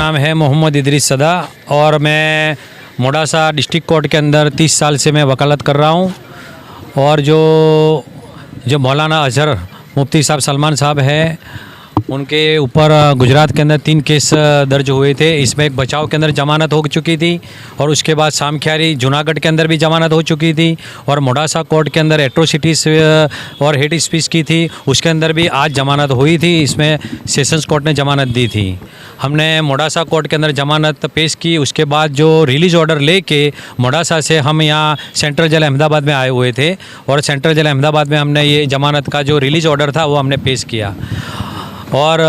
नाम है मोहम्मद इदरीस सदा और मैं मोडासा डिस्ट्रिक्ट कोर्ट के अंदर 30 साल से मैं वकालत कर रहा हूँ। और जो मौलाना अजहर मुफ्ती साहब सलमान साहब हैं, उनके ऊपर गुजरात के अंदर 3 केस दर्ज हुए थे। इसमें एक बचाव के अंदर ज़मानत हो चुकी थी और उसके बाद सामख्यारी जूनागढ़ के अंदर भी ज़मानत हो चुकी थी और मोडासा कोर्ट के अंदर एट्रोसिटीज़ और हेट स्पीच की थी, उसके अंदर भी आज ज़मानत हुई थी। इसमें सेशंस कोर्ट ने ज़मानत दी थी। हमने मोडासा कोर्ट के अंदर ज़मानत पेश की। उसके बाद जो रिलीज़ ऑर्डर लेके मोडासा से हम यहाँ सेंट्रल जेल अहमदाबाद में आए हुए थे और सेंट्रल जेल अहमदाबाद में हमने ये ज़मानत का जो रिलीज़ ऑर्डर था वो हमने पेश किया। और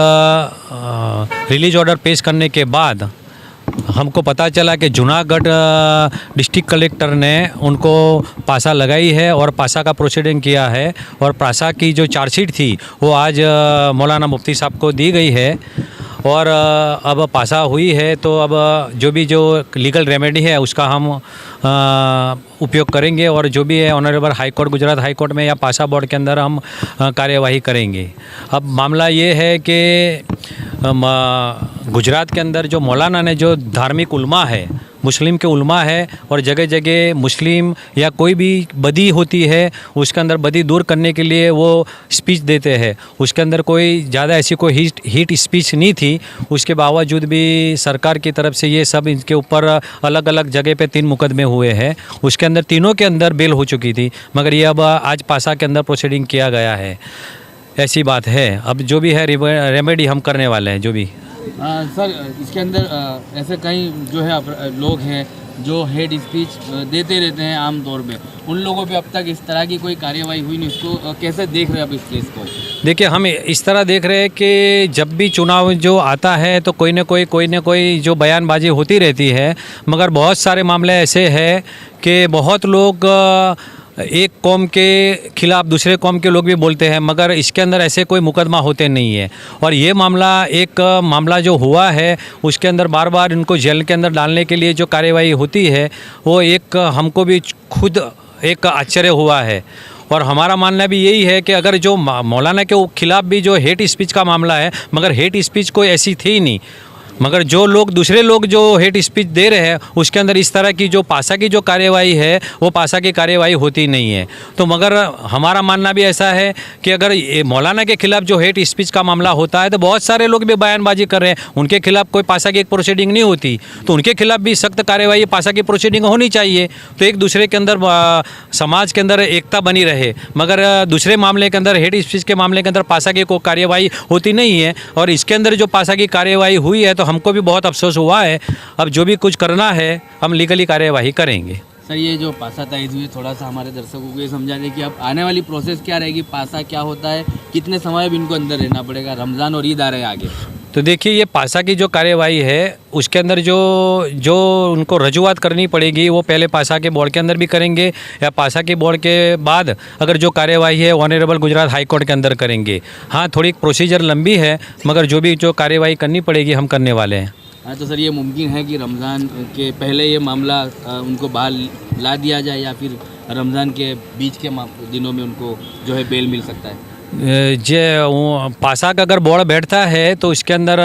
रिलीज ऑर्डर पेश करने के बाद हमको पता चला कि जूनागढ़ डिस्ट्रिक्ट कलेक्टर ने उनको पासा लगाई है और पासा का प्रोसीडिंग किया है और पासा की जो चार्जशीट थी वो आज मौलाना मुफ्ती साहब को दी गई है। और अब पासा हुई है तो अब जो लीगल रेमेडी है उसका हम उपयोग करेंगे और जो भी है honourable high court, Gujarat high court में या पासा बोर्ड के अंदर हम कार्यवाही करेंगे। अब मामला ये है कि गुजरात के अंदर जो मौलाना ने जो धार्मिक उल्मा है, मुस्लिम के उल्मा है और जगह जगह मुस्लिम या कोई भी बदी होती है उसके अंदर बदी दूर करने के लिए वो स्पीच देते हैं। उसके अंदर कोई ज़्यादा ऐसी कोई हीट स्पीच नहीं थी। उसके बावजूद भी सरकार की तरफ से ये सब इनके ऊपर अलग अलग जगह पे 3 मुकदमे हुए हैं। उसके अंदर तीनों के अंदर बेल हो चुकी थी, मगर ये अब आज पासा के अंदर प्रोसीडिंग किया गया है। ऐसी बात है। अब जो भी है रेमेडी हम करने वाले हैं जो भी। सर, इसके अंदर ऐसे कई जो है लोग हैं जो हेड स्पीच देते रहते हैं आम तौर पे, उन लोगों पे अब तक इस तरह की कोई कार्यवाही हुई नहीं। उसको कैसे देख रहे हैं अब इस केस को? देखिए, हम इस तरह देख रहे हैं कि जब भी चुनाव जो आता है तो कोई न कोई जो बयानबाजी होती रहती है, मगर बहुत सारे मामले ऐसे हैं कि बहुत लोग एक कौम के खिलाफ दूसरे कौम के लोग भी बोलते हैं, मगर इसके अंदर ऐसे कोई मुकदमा होते नहीं है। और ये मामला जो हुआ है उसके अंदर बार बार इनको जेल के अंदर डालने के लिए जो कार्यवाही होती है वो एक हमको भी खुद एक आश्चर्य हुआ है। और हमारा मानना भी यही है कि अगर जो मौलाना के खिलाफ भी जो हेट स्पीच का मामला है, मगर हेट स्पीच कोई ऐसी थी नहीं, मगर जो लोग दूसरे लोग जो हेट स्पीच दे रहे हैं उसके अंदर इस तरह की जो पासा की जो कार्यवाही है वो पासा की कार्यवाही होती नहीं है। तो मगर हमारा मानना भी ऐसा है कि अगर मौलाना के खिलाफ जो हेट स्पीच का मामला होता है तो बहुत सारे लोग भी बयानबाजी कर रहे हैं, उनके खिलाफ कोई पासा की एक प्रोसीडिंग नहीं होती, तो उनके खिलाफ भी सख्त कार्यवाही पासा की प्रोसीडिंग होनी चाहिए। तो एक दूसरे के अंदर समाज के अंदर एकता बनी रहे। मगर दूसरे मामले के अंदर हेट स्पीच के मामले के अंदर पासा की कोई कार्यवाही होती नहीं है और इसके अंदर जो पासा की कार्यवाही हुई है तो हमको भी बहुत अफसोस हुआ है। अब जो भी कुछ करना है हम लीगली कार्यवाही करेंगे। सर, ये जो पासा तय हुई, थोड़ा सा हमारे दर्शकों को ये समझा दें कि अब आने वाली प्रोसेस क्या रहेगी, पासा क्या होता है, कितने समय भी इनको अंदर रहना पड़ेगा, रमज़ान और ईद आ रहे हैं आगे। तो देखिए, ये पासा की जो कार्यवाही है उसके अंदर जो उनको रजूआत करनी पड़ेगी वो पहले पासा के बोर्ड के अंदर भी करेंगे या पासा के बोर्ड के बाद अगर जो कार्यवाही है ऑनरेबल गुजरात हाई कोर्ट के अंदर करेंगे। हाँ, थोड़ी प्रोसीजर लंबी है, मगर जो कार्यवाही करनी पड़ेगी हम करने वाले हैं। हाँ, तो सर, ये मुमकिन है कि रमज़ान के पहले ये मामला उनको बाहर ला दिया जाए या फिर रमज़ान के बीच के दिनों में उनको जो है बेल मिल सकता है? पासा का अगर बोर्ड बैठता है तो इसके अंदर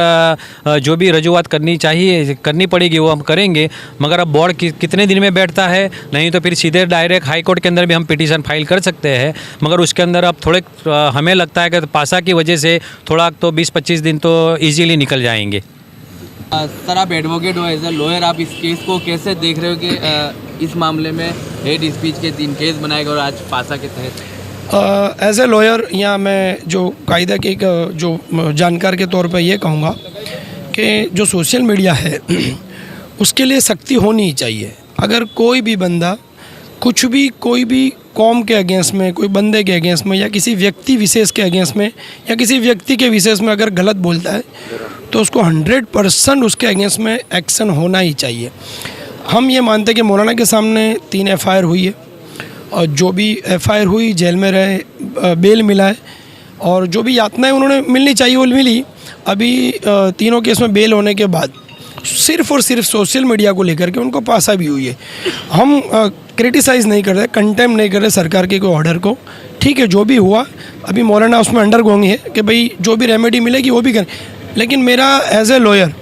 जो भी रजूआत करनी पड़ेगी वो हम करेंगे। मगर अब बोर्ड कितने दिन में बैठता है, नहीं तो फिर सीधे डायरेक्ट हाई कोर्ट के अंदर भी हम पिटीशन फाइल कर सकते हैं। मगर उसके अंदर अब थोड़े हमें लगता है कि पासा की वजह से थोड़ा तो 20-25 दिन तो ईजीली निकल जाएंगे। सर, आप एडवोकेट हो, एज अ लॉयर आप इस केस को कैसे देख रहे हो कि इस मामले में हेट स्पीच के 3 केस बनाए गए और आज पासा के तहत? एज ए लॉयर यहाँ मैं जो कायदा के जो जानकार के तौर पर ये कहूँगा कि जो सोशल मीडिया है उसके लिए सख्ती होनी ही चाहिए। अगर कोई भी बंदा कोई भी कौम के अगेंस्ट में, कोई बंदे के अगेंस्ट में या किसी व्यक्ति विशेष के अगेंस्ट में या किसी व्यक्ति के विशेष में अगर गलत बोलता है तो उसको 100% उसके अगेंस्ट में एक्शन होना ही चाहिए। हम ये मानते हैं कि मौलाना के सामने 3 FIR हुई है और जो भी FIR हुई जेल में रहे, बेल मिला है और जो भी यातनाएं उन्होंने मिलनी चाहिए वो मिली। अभी तीनों केस में बेल होने के बाद सिर्फ़ और सिर्फ सोशल मीडिया को लेकर के उनको पासा भी हुई है। हम क्रिटिसाइज़ नहीं कर रहे, कंटेम नहीं कर रहे सरकार के कोई ऑर्डर को। ठीक है, जो भी हुआ अभी मौलाना उसमें अंडर गोइंग है कि भाई जो भी रेमेडी मिलेगी वो भी करें। लेकिन मेरा एज ए लॉयर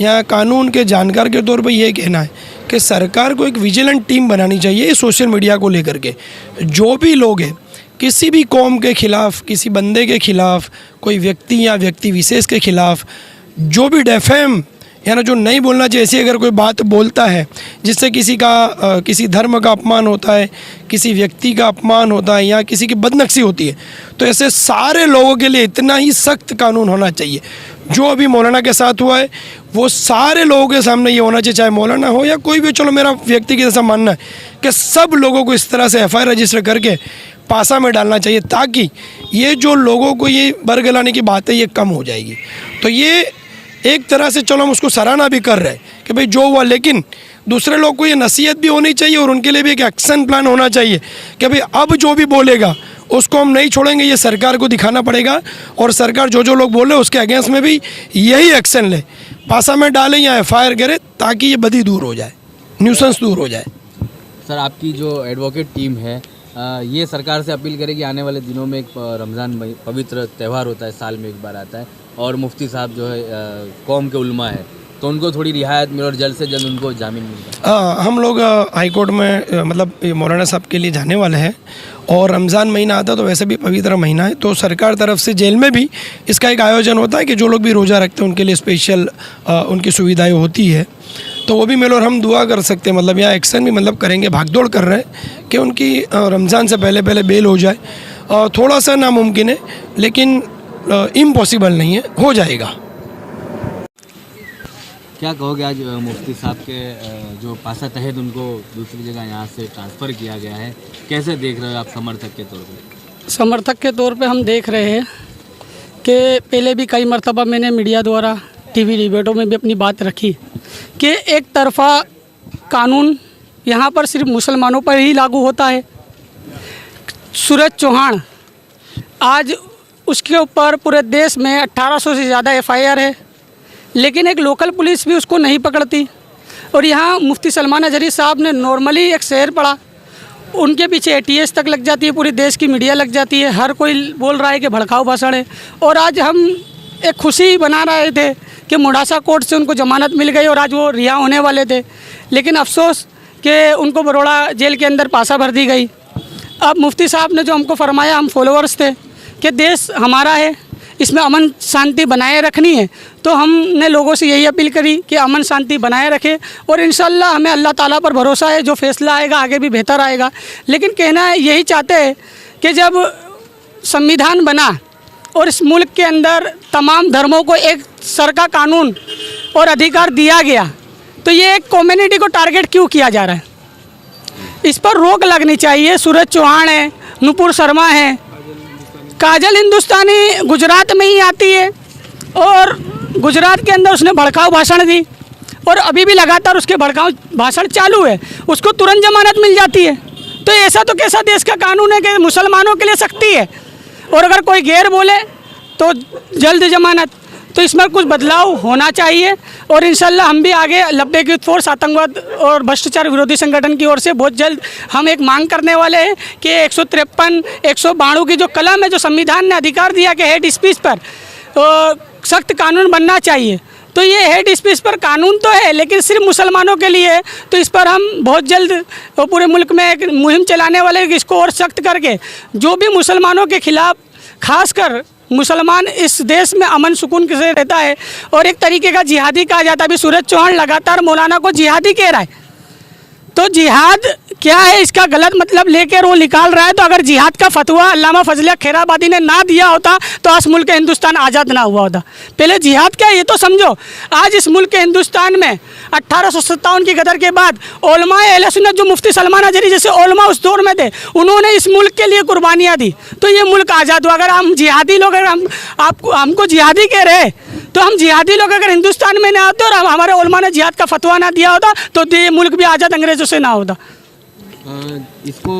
यहाँ कानून के जानकार के तौर पर यह कहना है कि सरकार को एक विजिलेंट टीम बनानी चाहिए सोशल मीडिया को लेकर के। जो भी लोग हैं किसी भी कौम के खिलाफ, किसी बंदे के खिलाफ, कोई व्यक्ति या व्यक्ति विशेष के खिलाफ जो भी डेफेम यानी जो नहीं बोलना चाहिए, ऐसी अगर कोई बात बोलता है जिससे किसी धर्म का अपमान होता है, किसी व्यक्ति का अपमान होता है या किसी की बदनक्सी होती है, तो ऐसे सारे लोगों के लिए इतना ही सख्त कानून होना चाहिए। जो अभी मौलाना के साथ हुआ है वो सारे लोगों के सामने ये होना चाहिए, चाहे मौलाना हो या कोई भी। चलो मेरा व्यक्ति की जैसा मानना है कि सब लोगों को इस तरह से FIR रजिस्टर करके पासा में डालना चाहिए, ताकि ये जो लोगों को ये बरगलाने की बात है ये कम हो जाएगी। तो ये एक तरह से चलो हम उसको सराहना भी कर रहे हैं कि भाई जो हुआ, लेकिन दूसरे लोग को ये नसीहत भी होनी चाहिए और उनके लिए भी एक एक्शन प्लान होना चाहिए कि भाई अब जो भी बोलेगा उसको हम नहीं छोड़ेंगे, ये सरकार को दिखाना पड़ेगा और सरकार जो लोग बोल रहे हैं उसके अगेंस्ट में भी यही एक्शन ले, पासा में डालें या FIR करे, ताकि ये बदी दूर हो जाए, न्यूसेंस दूर हो जाए। सर, आपकी जो एडवोकेट टीम है ये सरकार से अपील करेगी आने वाले दिनों में एक रमज़ान पवित्र त्यौहार होता है, साल में एक बार आता है, और मुफ्ती साहब जो है कौम के उलमा है, तो उनको थोड़ी रियायत मिले और जल्द से जल्द उनको जामीन मिल जाए। हम लोग हाई कोर्ट में मतलब मौलाना साहब के लिए जाने वाले हैं, और रमज़ान महीना आता तो वैसे भी पवित्र महीना है, तो सरकार तरफ से जेल में भी इसका एक आयोजन होता है कि जो लोग भी रोज़ा रखते हैं उनके लिए स्पेशल उनकी सुविधाएं होती है, तो वो भी मिलो और हम दुआ कर सकते हैं, मतलब यहाँ एक्शन भी मतलब करेंगे, भागदौड़ कर रहे हैं कि उनकी रमज़ान से पहले बेल हो जाए। थोड़ा सा नामुमकिन है लेकिन इम्पॉसिबल नहीं है, हो जाएगा। क्या कहोगे आज मुफ्ती साहब के जो पासा तहत उनको दूसरी जगह यहाँ से ट्रांसफ़र किया गया है, कैसे देख रहे हो आप समर्थक के तौर पे? समर्थक के तौर पे हम देख रहे हैं कि पहले भी कई मरतबा मैंने मीडिया द्वारा TV डिबेटों में भी अपनी बात रखी कि एक तरफा कानून यहाँ पर सिर्फ मुसलमानों पर ही लागू होता है। सूरज चौहान आज उसके ऊपर पूरे देश में 1800 से ज़्यादा FIR है, लेकिन एक लोकल पुलिस भी उसको नहीं पकड़ती। और यहाँ मुफ्ती सलमान अजहरी साहब ने नॉर्मली एक शेर पढ़ा, उनके पीछे ATS तक लग जाती है, पूरी देश की मीडिया लग जाती है, हर कोई बोल रहा है कि भड़काऊ भाषण है। और आज हम एक खुशी बना रहे थे कि मोडासा कोर्ट से उनको ज़मानत मिल गई और आज वो रिहा होने वाले थे, लेकिन अफसोस कि उनको बड़ौदा जेल के अंदर पासा भर दी गई। अब मुफ्ती साहब ने जो हमको फरमाया, हम फॉलोअर्स थे कि देश हमारा है, इसमें अमन शांति बनाए रखनी है, तो हमने लोगों से यही अपील करी कि अमन शांति बनाए रखें और इंशाल्लाह हमें अल्लाह ताला पर भरोसा है, जो फैसला आएगा आगे भी बेहतर आएगा। लेकिन कहना है यही चाहते हैं कि जब संविधान बना और इस मुल्क के अंदर तमाम धर्मों को एक सर का कानून और अधिकार दिया गया, तो ये एक कम्युनिटी को टारगेट क्यों किया जा रहा है? इस पर रोक लगनी चाहिए। सूरज चौहान है, नुपुर शर्मा है, काजल हिंदुस्तानी गुजरात में ही आती है और गुजरात के अंदर उसने भड़काऊ भाषण दी और अभी भी लगातार उसके भड़काऊ भाषण चालू है, उसको तुरंत जमानत मिल जाती है। तो ऐसा तो कैसा देश का कानून है कि मुसलमानों के लिए सख्ती है और अगर कोई गैर बोले तो जल्द जमानत? तो इसमें कुछ बदलाव होना चाहिए और इंशाल्लाह हम भी आगे लब्बैक यूथ फोर्स आतंकवाद और भ्रष्टाचार विरोधी संगठन की ओर से बहुत जल्द हम एक मांग करने वाले हैं कि 153, 192 की जो कलम है, जो संविधान ने अधिकार दिया कि हेड स्पीच पर सख्त कानून बनना चाहिए, तो ये हेड स्पीच पर कानून तो है लेकिन सिर्फ मुसलमानों के लिए है। तो इस पर हम बहुत जल्द पूरे मुल्क में एक मुहिम चलाने वाले, इसको और सख्त करके जो भी मुसलमानों के खिलाफ, खासकर मुसलमान इस देश में अमन सुकून से रहता है और एक तरीके का जिहादी कहा जाता है। अभी सूरज चौहान लगातार मौलाना को जिहादी कह रहा है, तो जिहाद क्या है इसका गलत मतलब लेकर वो निकाल रहा है। तो अगर जिहाद का फतवा अल्लामा फजल खैराबादी ने ना दिया होता तो आज मुल्क हिंदुस्तान आज़ाद ना हुआ होता। पहले जिहाद क्या है ये तो समझो। आज इस मुल्क के हिंदुस्तान में 1857 की गदर के बाद उलमाए अहले सुन्नत, जो मुफ्ती सलमान अजहरी जैसे उलमा उस दौर में थे, उन्होंने इस मुल्क के लिए कुर्बानियाँ दी, तो ये मुल्क आज़ाद हुआ। अगर हम जिहादी लोग, अगर हमको जिहादी कह रहे, तो हम जिहादी लोग अगर हिंदुस्तान में ना आते और हमारे उलमा ने जिहाद का फतवा ना दिया होता तो ये मुल्क भी आज़ाद अंग्रेज़ों से ना होता। इसको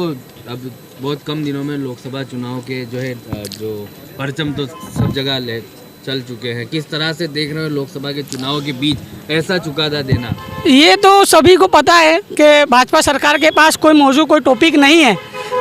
अब बहुत कम दिनों में लोकसभा चुनाव के जो परचम तो सब जगह चल चुके हैं, किस तरह से देख रहे हो लोकसभा के चुनाव के बीच ऐसा चुकादा देना? ये तो सभी को पता है कि भाजपा सरकार के पास कोई मौजू, कोई टॉपिक नहीं है,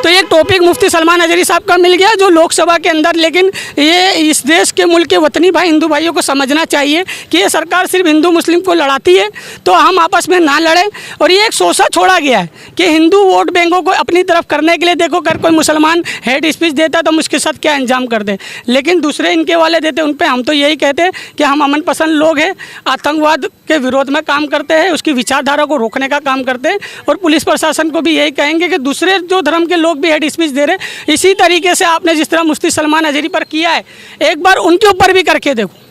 तो ये टॉपिक मुफ्ती सलमान अजहरी साहब का मिल गया जो लोकसभा के अंदर, लेकिन ये इस देश के मुल्क के वतनी भाई हिंदू भाइयों को समझना चाहिए कि ये सरकार सिर्फ हिंदू मुस्लिम को लड़ाती है, तो हम आपस में ना लड़ें। और ये एक सोचा छोड़ा गया है कि हिंदू वोट बैंकों को अपनी तरफ करने के लिए, देखो अगर कोई मुसलमान हेड स्पीच देता तो हम उसके साथ क्या अंजाम कर दें, लेकिन दूसरे इनके वाले देते उन पर हम तो यही कहते हैं कि हम अमन पसंद लोग हैं, आतंकवाद के विरोध में काम करते हैं, उसकी विचारधारा को रोकने का काम करते हैं। और पुलिस प्रशासन को भी यही कहेंगे कि दूसरे जो धर्म के लोग भी हेड स्पीच दे रहे हैं, इसी तरीके से आपने जिस तरह मुफ्ती सलमान अजहरी पर किया है, एक बार उनके ऊपर भी करके देखो।